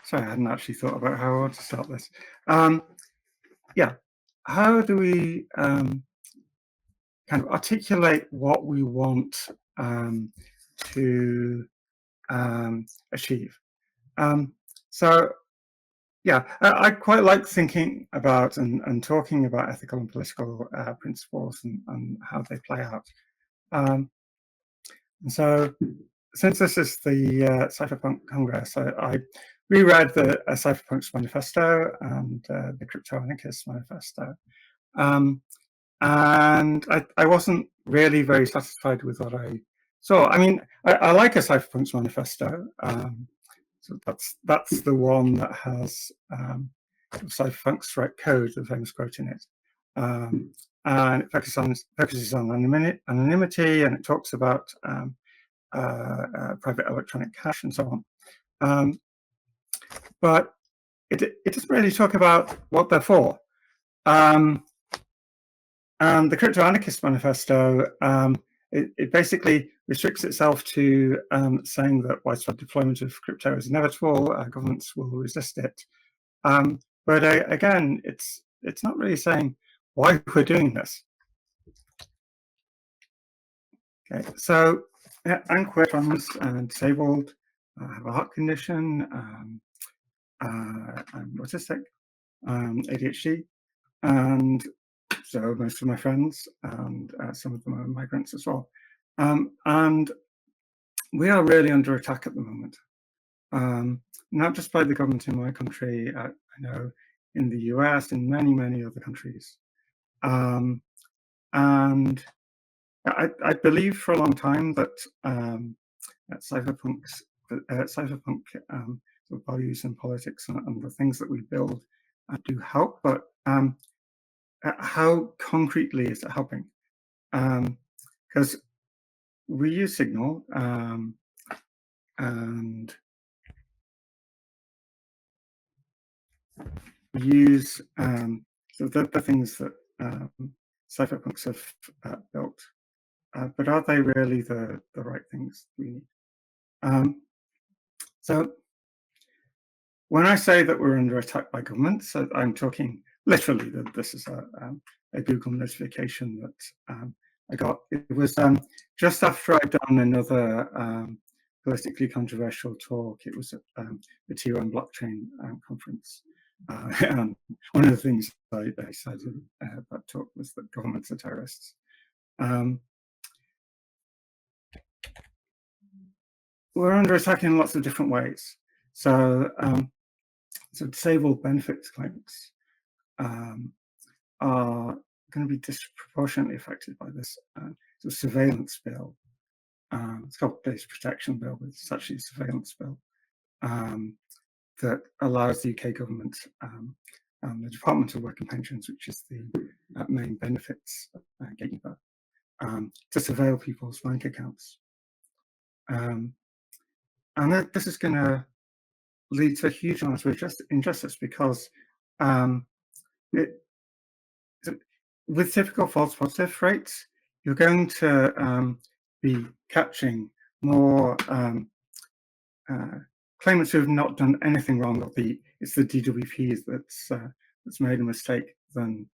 Sorry, I hadn't actually thought about how I want to start this. Yeah, how do we kind of articulate what we want to achieve? So, yeah, I quite like thinking about and talking about ethical and political principles and how they play out. And so, since this is the Cypherpunk Congress, I reread the Cypherpunks Manifesto and the Crypto Anarchist Manifesto. And I wasn't really very satisfied with what I saw. I mean, I like a Cypherpunks Manifesto. So that's the one that has Cypherpunks write code, the famous quote in it. And it focuses on anonymity, and it talks about private electronic cash and so on. But it doesn't really talk about what they're for. And the Crypto Anarchist Manifesto, it basically restricts itself to saying that widespread deployment of crypto is inevitable, governments will resist it. But again, it's not really saying why we're doing this. Okay, so I'm queer, trans, and disabled, have a heart condition, I'm autistic, ADHD, and so most of my friends and some of them are migrants as well. And we are really under attack at the moment, not just by the government in my country, I know in the US, in many, many other countries. And I believed for a long time that cypherpunk values and politics and the things that we build do help, but how concretely is it helping? Because we use Signal and we use the things that cypherpunks have built, but are they really the right things we need? So when I say that we're under attack by governments, I'm talking literally that this is a Google notification that I got. It was just after I'd done another politically controversial talk. It was at the T1 blockchain conference. And one of the things I said in that talk was that governments are terrorists. We're under attack in lots of different ways. So disabled benefits claims are going to be disproportionately affected by this surveillance bill. It's called Data Protection Bill, but it's actually a surveillance bill that allows the UK government, the Department of Work and Pensions, which is the main benefits gatekeeper, to surveil people's bank accounts. And this is going to lead to a huge amount of injustice because with typical false positive rates, you're going to be catching more claimants who have not done anything wrong, or it's the DWPs that's made a mistake than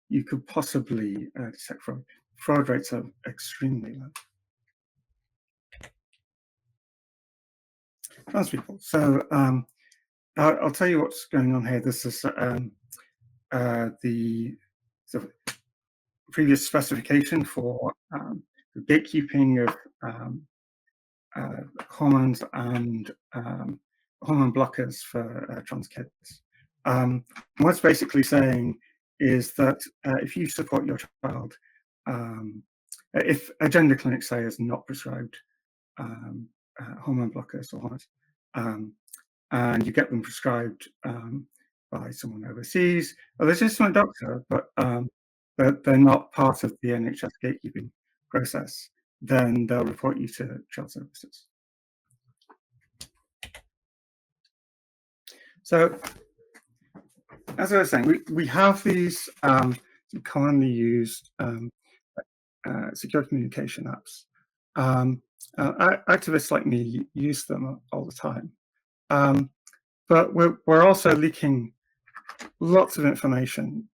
you could possibly detect fraud. Fraud rates are extremely low. Trans people. So I'll tell you what's going on here. This is the sort of previous specification for the gatekeeping of hormones and hormone blockers for trans kids. What it's basically saying is that if you support your child, if a gender clinic, say, is not prescribed hormone blockers or hormones, and you get them prescribed by someone overseas, a legitimate doctor, but they're not part of the NHS gatekeeping process, then they'll report you to child services. So, as I was saying, we have these commonly used secure communication apps. Activists like me use them all the time. But we're also leaking lots of information.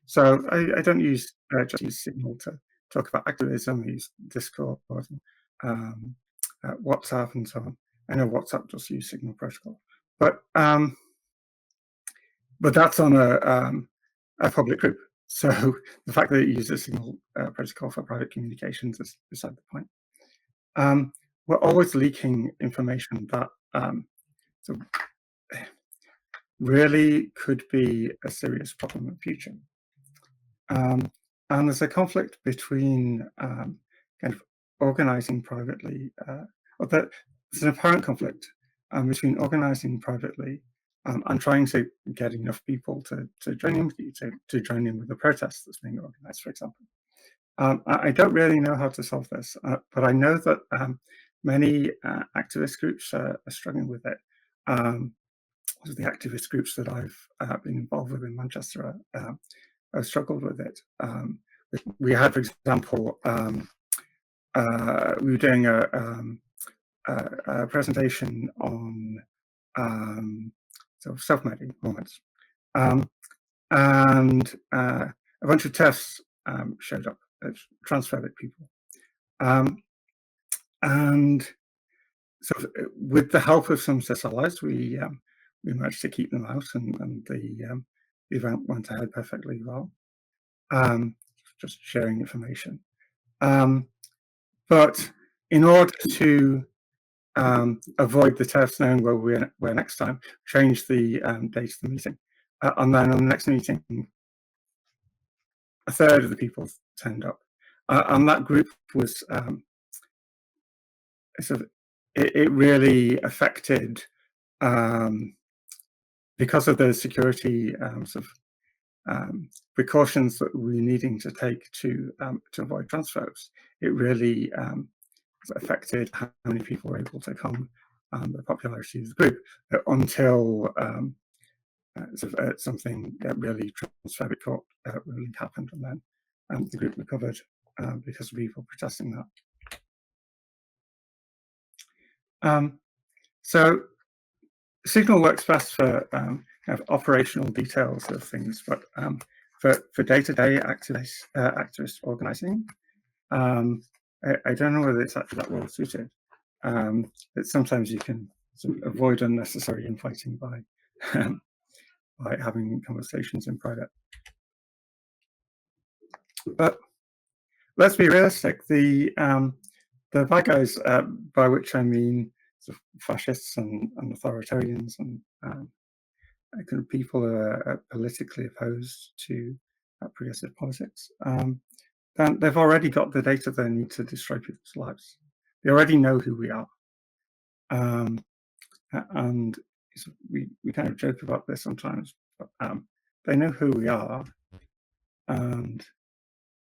So I don't just use Signal to talk about activism. I use Discord, WhatsApp, and so on. I know WhatsApp just use Signal protocol, but that's on a public group. So the fact that it uses Signal protocol for private communications is beside the point. We're always leaking information that so really could be a serious problem in the future. And there's a conflict between kind of organizing privately, or there's an apparent conflict between organizing privately and trying to get enough people to join in with you, to join in with the protest that's being organized, for example. I don't really know how to solve this, but I know that many activist groups are struggling with it. The activist groups that I've been involved with in Manchester have struggled with it. We had, for example, we were doing a presentation on sort of self-made moments, and a bunch of TERFs showed up, transphobic people, and so with the help of some CIS allies, we managed to keep them out, and the event went ahead perfectly well. Just sharing information. But in order to avoid the TERFs knowing where we're next time, change the date of the meeting. And then on the next meeting, a third of the people turned up. And that group was sort of, it really affected, because of the security sort of precautions that we're needing to take to avoid transphobes. It really affected how many people were able to come, the popularity of the group, until sort of, something really transphobic really happened, and then the group recovered because of people protesting that. So Signal works best for kind of operational details of things, but for day-to-day activist organizing, I don't know whether it's actually that well suited. Sometimes you can sort of avoid unnecessary infighting by having conversations in private. But let's be realistic. The bad guys, by which I mean sort of fascists and authoritarians and kind of people who are politically opposed to progressive politics, then they've already got the data they need to destroy people's lives. They already know who we are. And we kind of joke about this sometimes, but they know who we are. And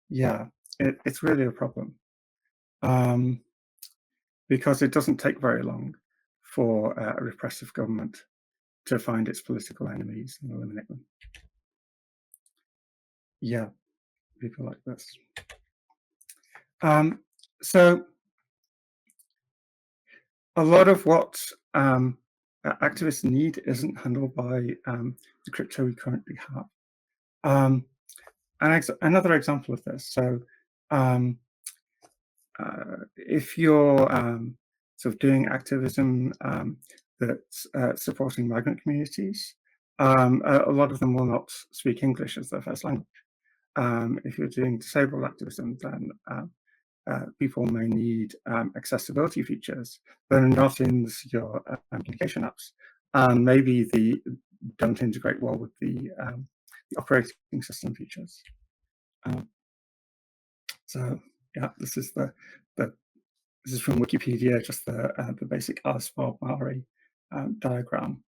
yeah, it's really a problem. Because it doesn't take very long for a repressive government to find its political enemies and eliminate them. Yeah, people like this. So a lot of what activists need isn't handled by the crypto we currently have. Another example of this. So if you're sort of doing activism that's supporting migrant communities, a lot of them will not speak English as their first language. If you're doing disabled activism, then people may need accessibility features that are not in the secure communication apps, and maybe they don't integrate well with the operating system features. So yeah, this is this is from Wikipedia, just the basic Alice-Bob-Mari diagram,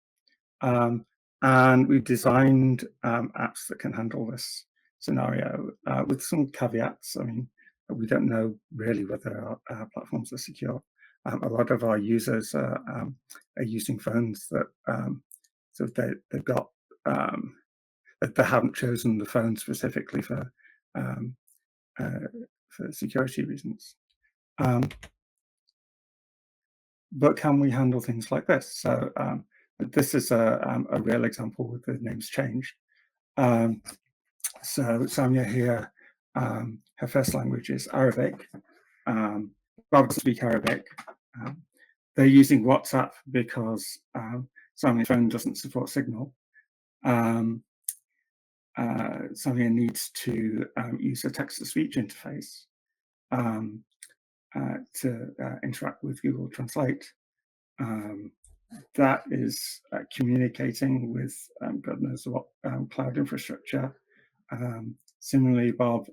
and we've designed apps that can handle this scenario with some caveats. I mean, we don't know really whether our platforms are secure. A lot of our users are using phones that so they've got they haven't chosen the phone specifically for security reasons. but can we handle things like this? So this is a real example with the names changed. So Samia here, her first language is Arabic. Rather speak Arabic. They're using WhatsApp because Samia's phone doesn't support Signal. Samia needs to use a text-to-speech interface to interact with Google Translate. That is communicating with God knows what cloud infrastructure. Similarly, Bob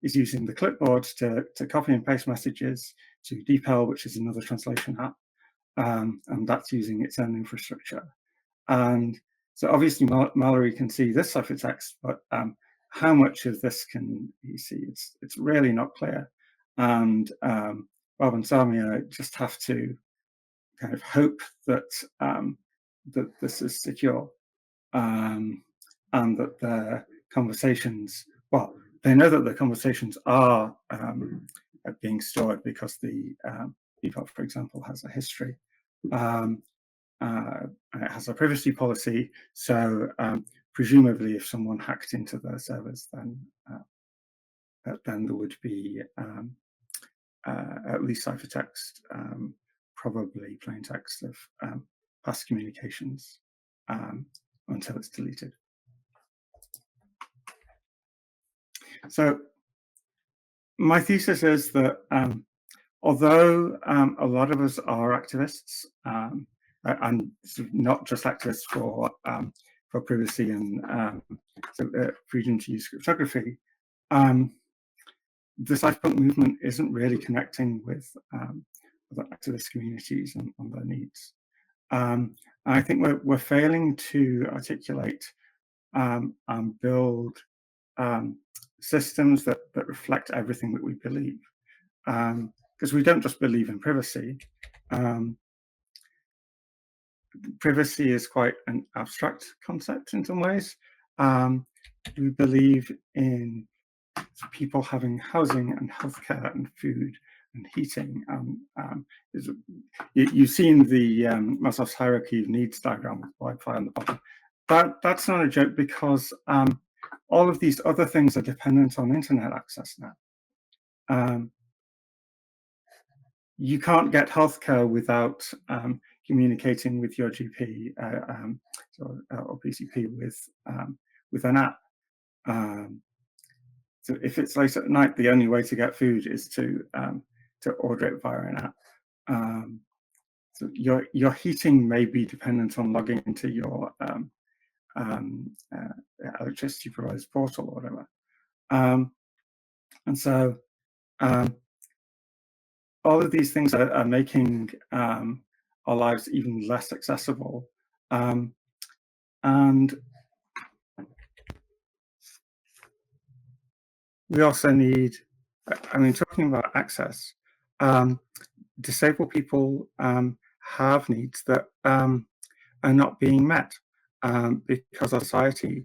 is using the clipboard to copy and paste messages to DeepL, which is another translation app, and that's using its own infrastructure. And so obviously Mallory can see this ciphertext, but how much of this can he see? It's really not clear. And Bob and Samia just have to kind of hope that that this is secure, and that the conversations, well, they know that the conversations are being stored because the EPUB, for example, has a history. It has a privacy policy, so presumably if someone hacked into the servers, then there would be at least ciphertext, probably plain text of past communications until it's deleted. So my thesis is that although a lot of us are activists, and not just activists for privacy and freedom to use cryptography, the cypherpunk movement isn't really connecting with other activist communities on their needs. I think we're failing to articulate and build systems that reflect everything that we believe. Because we don't just believe in privacy. Privacy is quite an abstract concept in some ways. We believe in people having housing and healthcare and food and heating. You've seen the Maslow's hierarchy of needs diagram with Wi-Fi on the bottom. That's not a joke, because all of these other things are dependent on internet access now. You can't get healthcare without communicating with your GP or PCP with an app. So if it's late at night, the only way to get food is to order it via an app. So your heating may be dependent on logging into your electricity provider's portal or whatever. And so all of these things are making our lives even less accessible. And we also need, I mean, talking about access, disabled people have needs that are not being met because our society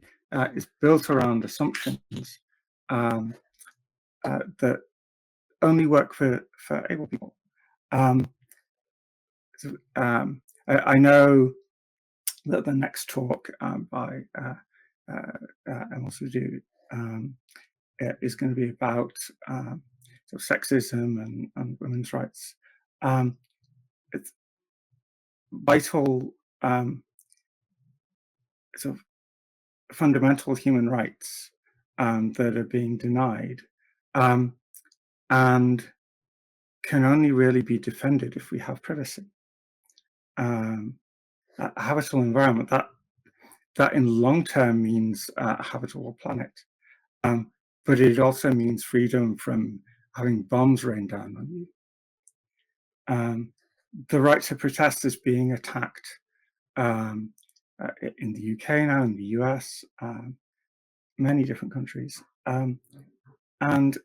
is built around assumptions that only work for able people. I know that the next talk by Emma Hopwood is going to be about sort of sexism and women's rights. It's vital sort of fundamental human rights that are being denied, and can only really be defended if we have privacy. A habitable environment, that in long term means a habitable planet, but it also means freedom from having bombs rain down on you. The right to protest is being attacked in the UK now, in the US, many different countries. And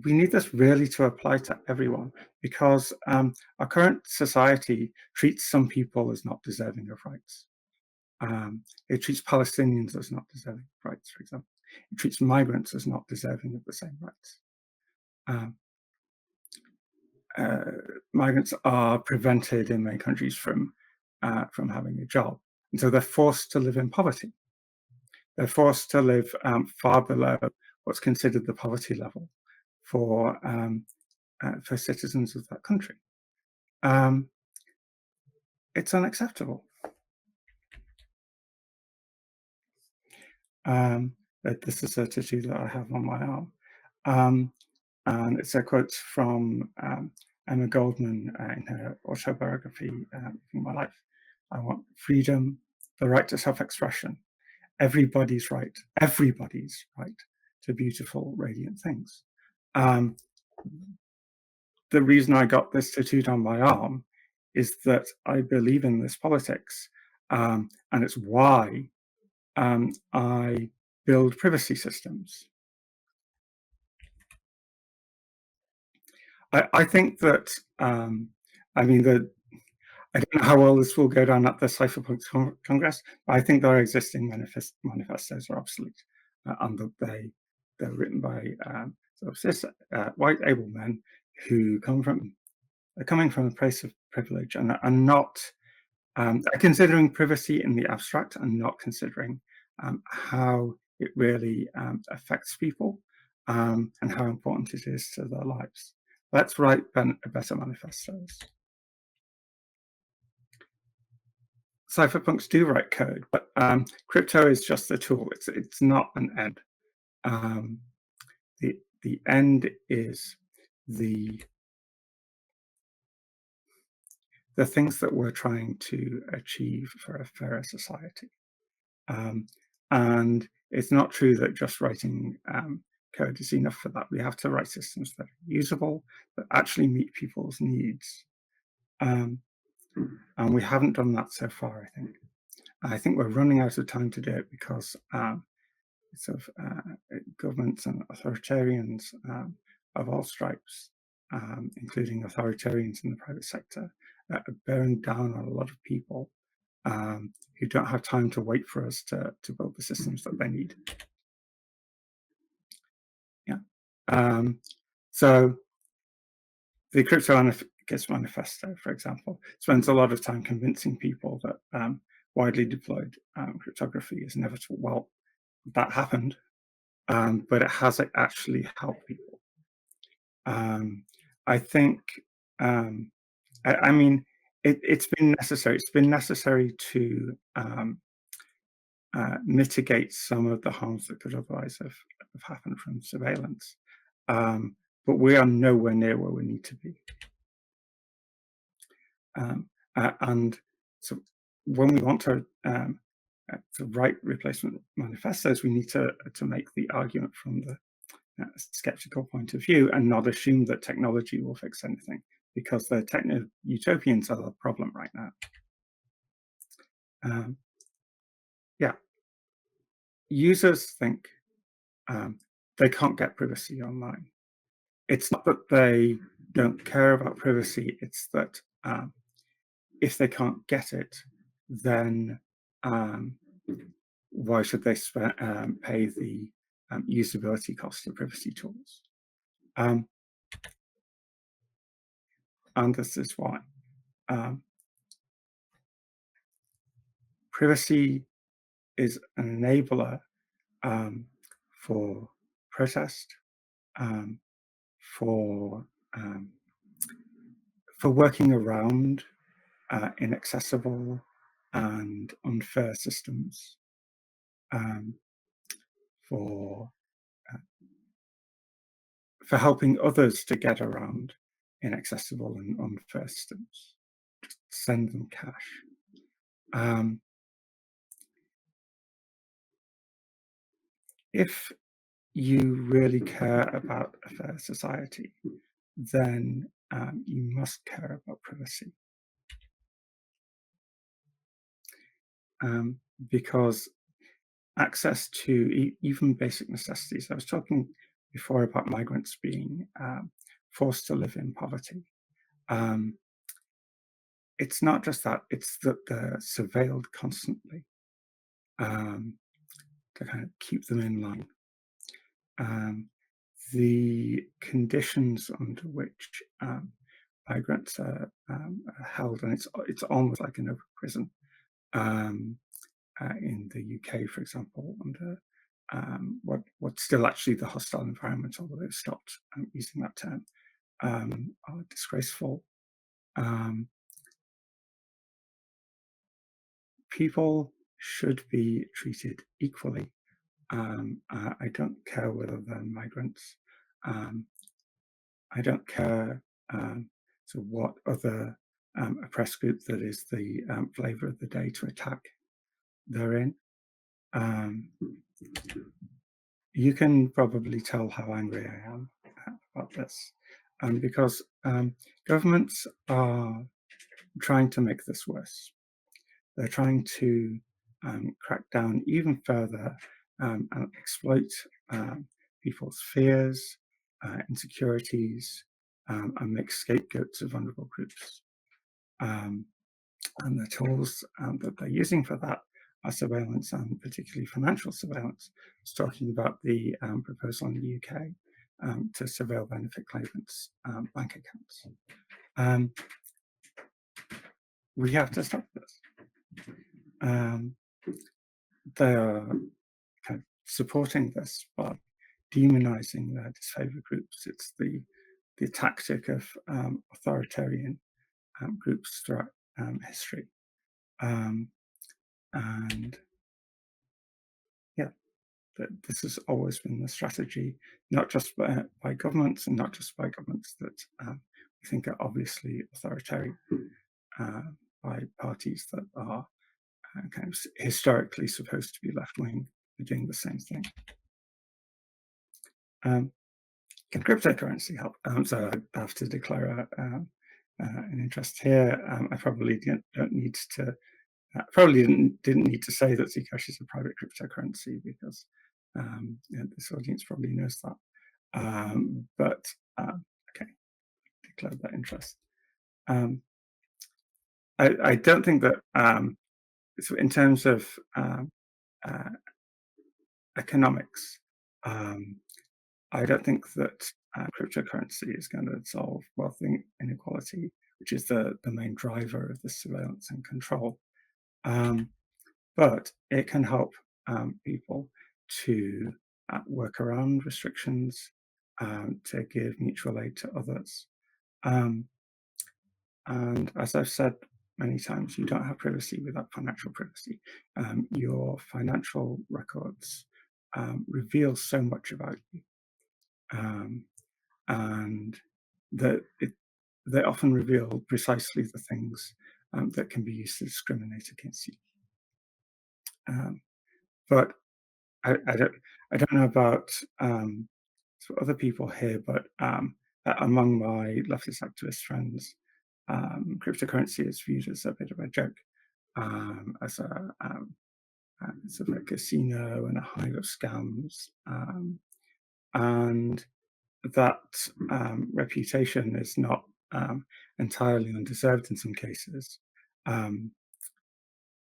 we need this really to apply to everyone, because our current society treats some people as not deserving of rights. It treats Palestinians as not deserving of rights, for example. It treats migrants as not deserving of the same rights. migrants are prevented in many countries from having a job, and so they're forced to live in poverty. They're forced to live far below what's considered the poverty level for citizens of that country. It's unacceptable. This is a tattoo that I have on my arm. And it's a quote from Emma Goldman in her autobiography, Living My Life. I want freedom, the right to self-expression, everybody's right to beautiful, radiant things. The reason I got this tattooed on my arm is that I believe in this politics, and it's why I build privacy systems. I think that, I mean, I don't know how well this will go down at the Cypherpunk Congress, but I think their existing manifestos are obsolete, and that they're written by sort of cis, white, able men who are coming from a place of privilege and are not are considering privacy in the abstract and not considering how it really affects people and how important it is to their lives. Let's write better manifestos. Cypherpunks do write code, but crypto is just a tool. It's not an end. The end is the things that we're trying to achieve for a fairer society. And it's not true that just writing code is enough for that. We have to write systems that are usable, that actually meet people's needs. And we haven't done that so far, I think. I think we're running out of time to do it because sort of governments and authoritarians of all stripes, including authoritarians in the private sector, are bearing down on a lot of people who don't have time to wait for us to build the systems that they need. Yeah. So the Crypto Anarchist Manifesto, for example, spends a lot of time convincing people that widely deployed cryptography is inevitable. Well, that happened, but it hasn't actually helped people. I think, I mean, it's been necessary. It's been necessary to mitigate some of the harms that could otherwise have happened from surveillance. But we are nowhere near where we need to be. And so when we want to write replacement manifestos, we need to make the argument from the skeptical point of view and not assume that technology will fix anything, because the techno-utopians are the problem right now. Yeah, users think they can't get privacy online. It's not that they don't care about privacy, it's that if they can't get it, then why should they pay the usability cost of privacy tools? And this is why. Privacy is an enabler for protest, for working around inaccessible and unfair systems, for helping others to get around inaccessible and unfair systems. Just send them cash. If you really care about a fair society, then you must care about privacy. Because access to even basic necessities, I was talking before about migrants being forced to live in poverty. It's not just that, it's that they're surveilled constantly to kind of keep them in line. The conditions under which migrants are held, and it's almost like an open prison. In the UK, for example, under what's still actually the hostile environment, although they've stopped using that term, are disgraceful. People should be treated equally. I don't care whether they're migrants. I don't care so what other oppressed group that is the flavor of the day to attack they're in. You can probably tell how angry I am about this, because governments are trying to make this worse. They're trying to crack down even further and exploit people's fears, insecurities, and make scapegoats of vulnerable groups. And the tools that they're using for that are surveillance, and particularly financial surveillance. It's talking about the proposal in the UK to surveil benefit claimants' bank accounts. We have to stop this. They are kind of supporting this by demonizing their disfavored groups. It's the tactic of authoritarian groups throughout history. And yeah, this has always been the strategy, not just by governments, and not just by governments that we think are obviously authoritarian, by parties that are kind of historically supposed to be left-wing, are doing the same thing. Can cryptocurrency help? So I have to declare an interest here. I probably don't need to. Probably didn't need to say that Zcash is a private cryptocurrency, because this audience probably knows that. But okay, declare that interest. I don't think that so in terms of economics, I don't think that cryptocurrency is going to solve wealth inequality, which is the main driver of the surveillance and control. But it can help people to work around restrictions, to give mutual aid to others. And as I've said many times, you don't have privacy without financial privacy. Your financial records reveal so much about you. And they often reveal precisely the things that can be used to discriminate against you. But I don't know about other people here, but among my leftist activist friends, cryptocurrency is viewed as a bit of a joke, as sort of a casino and a hive of scams, and that reputation is not entirely undeserved in some cases.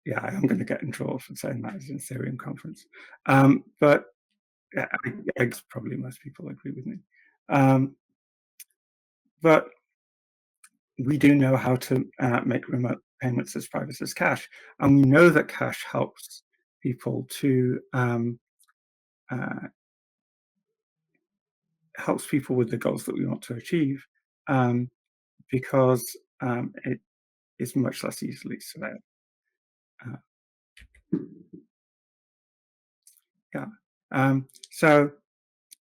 Yeah, I am going to get in trouble for saying that as an Ethereum conference, but yeah, I guess probably most people agree with me. But we do know how to make remote payments as private as cash, and we know that cash helps people to helps people with the goals that we want to achieve, because it is much less easily surveilled. Yeah. So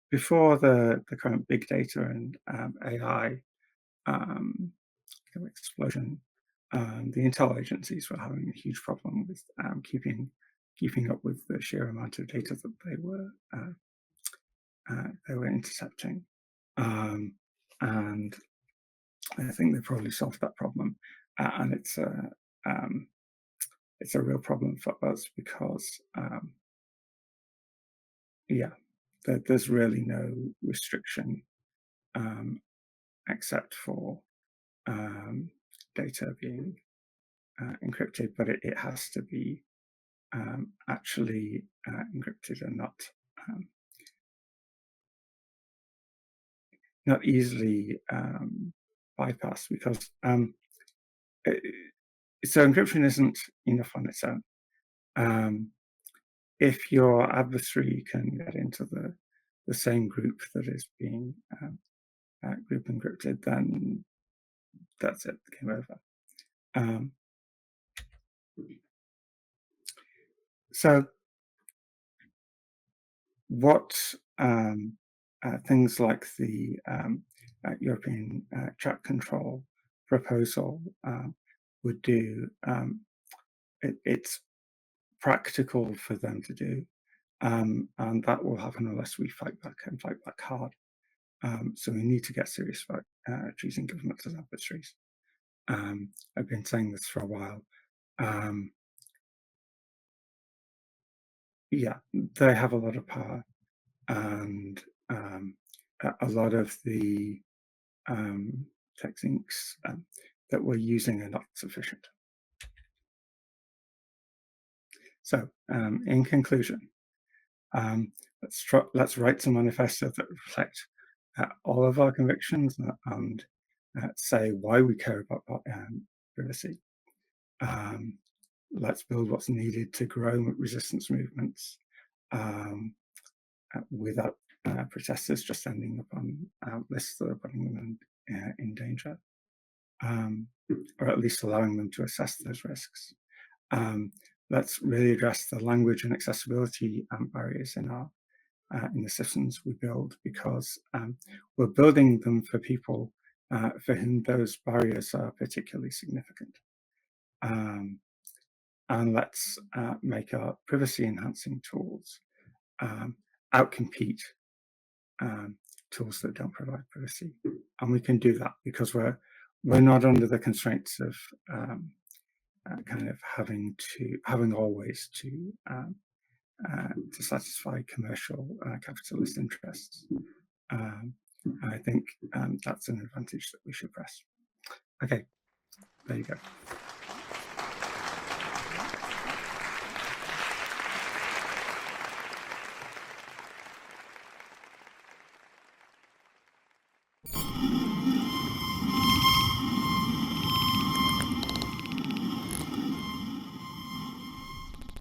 before the current big data and AI explosion, the intel agencies were having a huge problem with keeping up with the sheer amount of data that they were intercepting, and I think they probably solved that problem, and it's a real problem for us, because yeah, there's really no restriction except for data being encrypted, but it has to be actually encrypted and not easily bypass, because so encryption isn't enough on its own. If your adversary can get into the same group that is being group encrypted, then that's it, game over. So what things like the European chat control proposal would do, it's practical for them to do, and that will happen unless we fight back and fight back hard. So we need to get serious about choosing governments as adversaries. I've been saying this for a while. Yeah, they have a lot of power, and a lot of the techniques that we're using are not sufficient. So, in conclusion, let's write some manifestos that reflect all of our convictions and say why we care about privacy. Let's build what's needed to grow resistance movements without protesters just ending up on lists that are putting them in danger, or at least allowing them to assess those risks. Let's really address the language and accessibility barriers in the systems we build, because we're building them for people for whom those barriers are particularly significant. And let's make our privacy-enhancing tools outcompete tools that don't provide privacy. And we can do that because we're not under the constraints of kind of having always to satisfy commercial capitalist interests. I think that's an advantage that we should press. Okay, there you go.